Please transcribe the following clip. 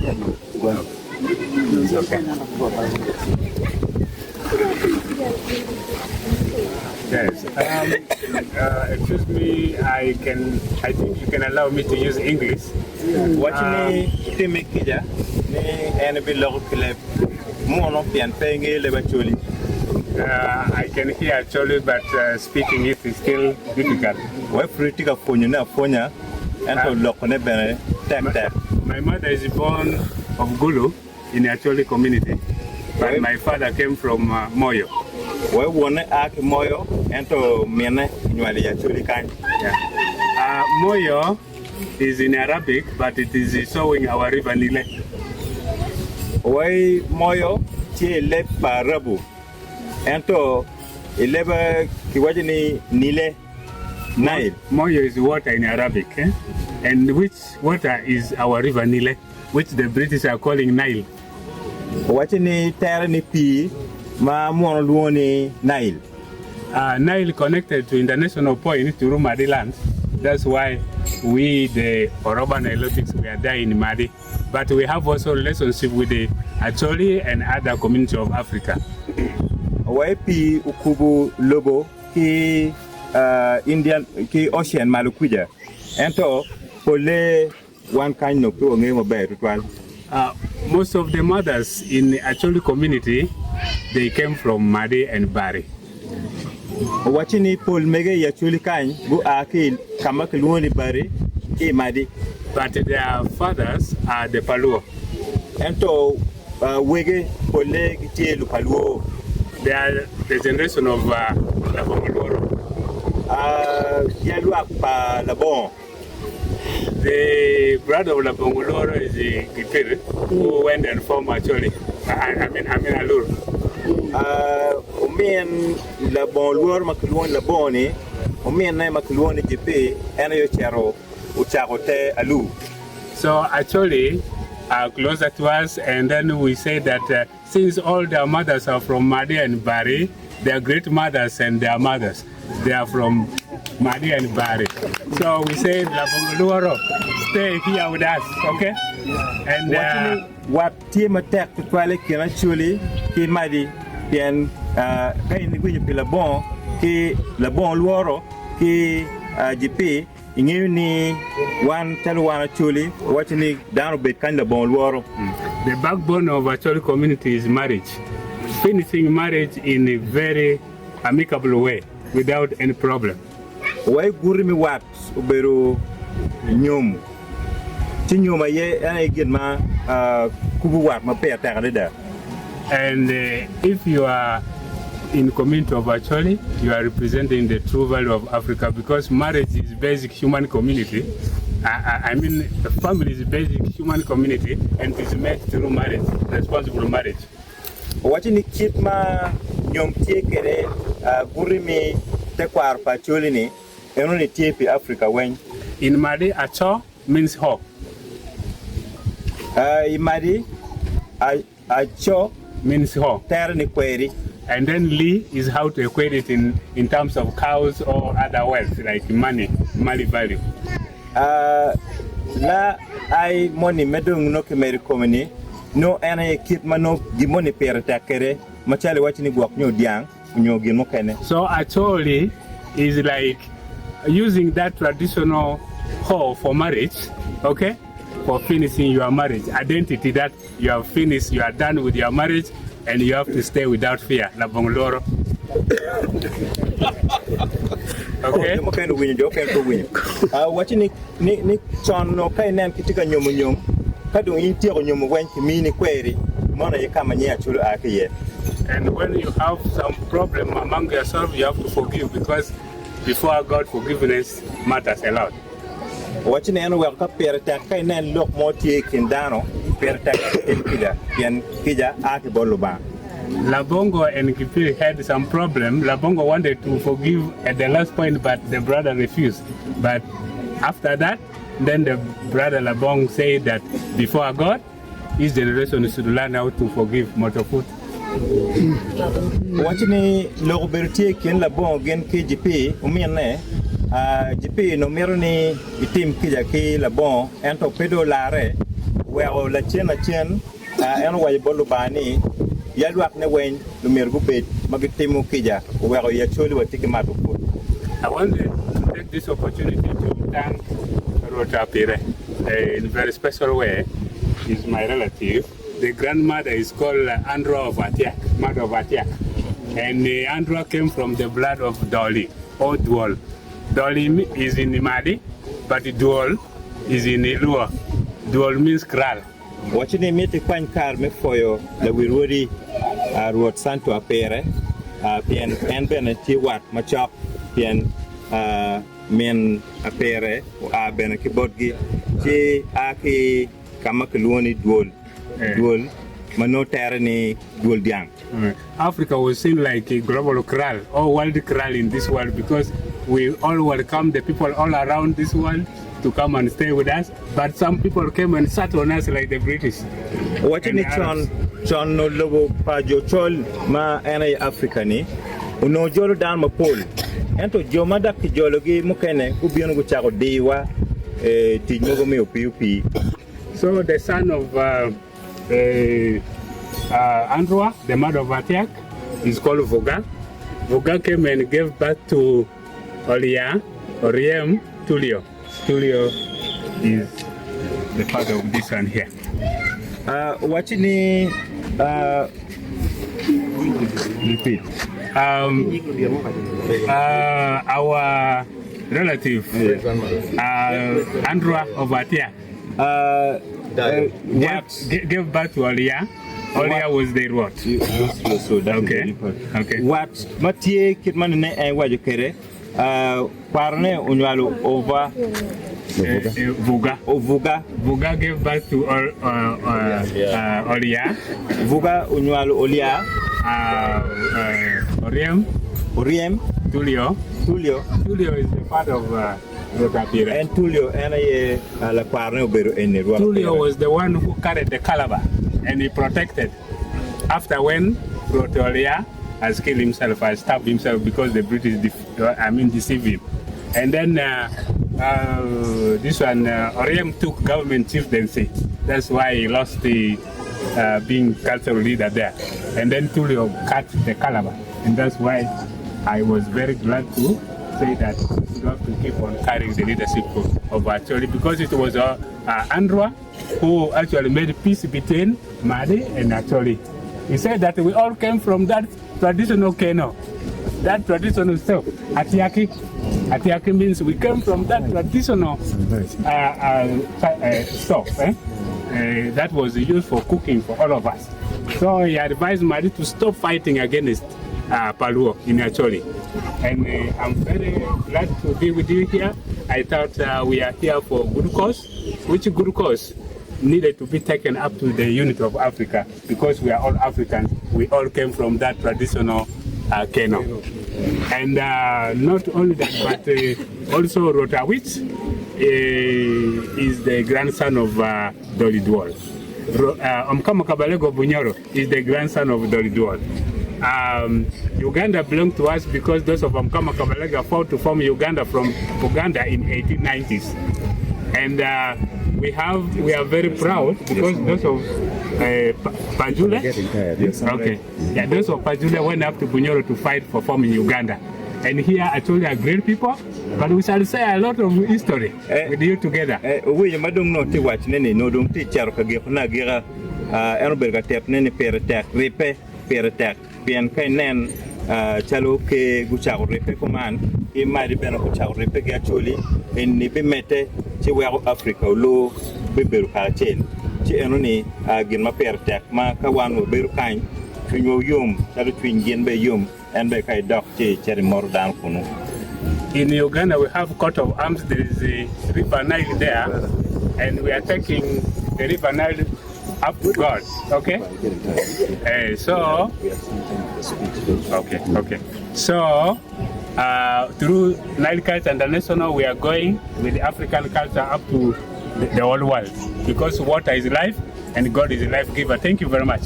It's okay. Yes. Excuse me. I think you can allow me to use English. Watching me make kija ni and be local club. Mono pian paying Acholi. I can hear Acholi, but speaking it is still difficult. Why critic of Ponya and to lock on a banner. My mother is born of Gulu in the Acholi community, but my father came from Moyo. Why one act Moyo and to Mene in Acholi kind? Moyo is in Arabic, but it is showing our river Nile. Why Moyo? She left Parabu. And to 11 Kiwajini Nile Nile. Moyo is water in Arabic, and which water is our river Nile, which the British are calling Nile. Watching Terani P. Ma Mono Nile. Nile connected to international point to Madi lands. That's why we, the Oroba Nilotics, we are there in Madi. But we have also relationship with the Acholi and other communities of Africa. YP Ukubu Lobo ki Indian ki Ocean Malukuja. Ento pole one kind of name of bear. Most of the mothers in the Acholi community, they came from Madi and Bari. Watching Paul Mega Acholi kind bu akil Kamakluoni Bari ki Madi. But their fathers are the Paluo. Ento Wege Pole Gitielu Paluo. They are the generation of Labongoloro. Labon. The brother of Labongoloro is the Gipir, who went and formed Acholi. I mean Alur. Umian Labon Makluon Laboni, Umian Makluoni Gipi, and Yochero, Ucharote Alur. So Acholi are closer to us, and then we say that since all their mothers are from Madi and Bari, their great mothers and their mothers, they are from Madi and Bari. So we say, Labongoluoro, stay here with us, okay? And what team attack to Twilight can actually be Madi, then kind of Labon, ki Labon Luoro, ki GP. Ingini one tell one actually watching it down a bit kind of bone war. The backbone of Acholi community is marriage. Finishing marriage in a very amicable way without any problem. Why gurimi wat ubero nyum. Tinyuma ye ana igma kubu wat ma pe atakada. And if you are in community of Acholi, you are representing the true value of Africa, because marriage is basic human community. I mean, the family is basic human community, and it is made through marriage, responsible marriage. Watching the kid ma nyom tiekere gurimi tekwar pa Acholi ni enoni tiepi Africa when in Madi Acho means hope. In Madi Acho means hope. Terra ni kweri. And then Li is how to equate it in terms of cows or other wealth, like money value. La I money medung no kemeri komini no ana kit mano gimoni pere takere machale wachini guak nyo diang nyo gimo kene. So Acholi is like using that traditional hoe for marriage, okay, for finishing your marriage. Identity that you have finished, you are done with your marriage, and you have to stay without fear. Labongoloro. Okay. Watching ni son no kai nan kitika nyom kadu inti ko nyom wen kimi query mona ye kama nya chulu akiye. And when you have some problem among yourself, you have to forgive, because before God, forgiveness matters a lot. Watching any work up here kai nan look more taking down Labongo and Kipiri had some problem. Labongo wanted to forgive at the last point, but the brother refused. But after that, then the brother Labong said that before God, his generation should learn how to forgive Motofoot. Watching Loberti Ken Labong again KGP, Umiane, GP no Mironi, Itim Kijaki, Labong, and Torpedo Lare. where la chen and why bolubani yalwak ne wen lumergu bet magitimu kija where you actually were taking my food. I want to take this opportunity to thank Rwot in a very special way. He's my relative. The grandmother is called Andra of Atiak, mother of Atiak. And Andra came from the blood of Dolly, or Duol. Dolly is in Madi, but Duol is in Ilua. Duol means Kral. Watching the meeting point car me for you, the Wiro Rwot Santo Apere, Pian and Beneti Wat, Machop, Pian Men Apere, Benakibodgi, T Aki Kamakaluni Duol, Duol, Manotarani Duol Diang. Africa was seen like a global Kral, or world Kral in this world, because we all welcome the people all around this world to come and stay with us, but some people came and sat on us like the British. Watching it John no lobo pa jo chol ma ena Africa ni uno jolo dan ma pol ento joma dak jologi mukene ubion go chago dewa ti mogo me opi. So the son of Andra, the mother of Atiak, is called Voga. Voga came and gave birth to Oriem, Tulio. Tulio is the father of this one here. Watching the repeat. Our relative, Andra of Atia, gave birth to Olia. Olia was the Rwot. Okay. What Mathieu Kidman and Wajukere, Parne Unyalu over Vuga. Vuga gave birth to Olia. Vuga Unyalu Olia. Oriem. Tulio is the father of Rwot. And Tulio and La Parne Oberu in Rwot. Tulio was the one who carried the calabar and he protected. After when Rwot has killed himself, has stabbed himself because the British deceived him. And then this one, Oriem took government chieftaincy. That's why he lost the being cultural leader there. And then Tulio cut the calabar. And that's why I was very glad to say that you have to keep on carrying the leadership of Acholi, because it was Andra who actually made peace between Madi and Acholi. He said that we all came from that traditional Keno, that traditional stuff. Atiaki means we came from that traditional stuff that was used for cooking for all of us. So he advised Madi to stop fighting against Paluo in Acholi. And I'm very glad to be with you here. I thought we are here for good cause, which good cause needed to be taken up to the unity of Africa, because we are all Africans. We all came from that traditional Keno. And not only that, but also Rotawit is the grandson of Dolly Duol. Omkama Kabalego Banyoro is the grandson of Dolly Duol. Uganda belonged to us because those of Omkama Kabalega fought to form Uganda from Uganda in 1890s. And we are very proud because those of Pajule, those of Pajule went up to Banyoro to fight for forming Uganda. And here actually are great people, but we shall say a lot of history with you together. We madung no ti watch nene no dung ti charo kage na gira Erberga tep nene peretak repe peretak pian kainen chalo ke guchao repe command e mari beno guchao repe ke Acholi en ni be mete ci wero Africa lo be beru ka chen ci enoni gin ma peretak ma ka wanu beru kan finyo yum chalo twin gen be yum and be kai dok ci cheri mor dan kunu. In Uganda, we have coat of arms. There is a river Nile there, and we are taking the river Nile up to God. Okay. So through Nile culture international, we are going with the African culture up to the whole world, because water is life and God is a life giver. Thank you very much.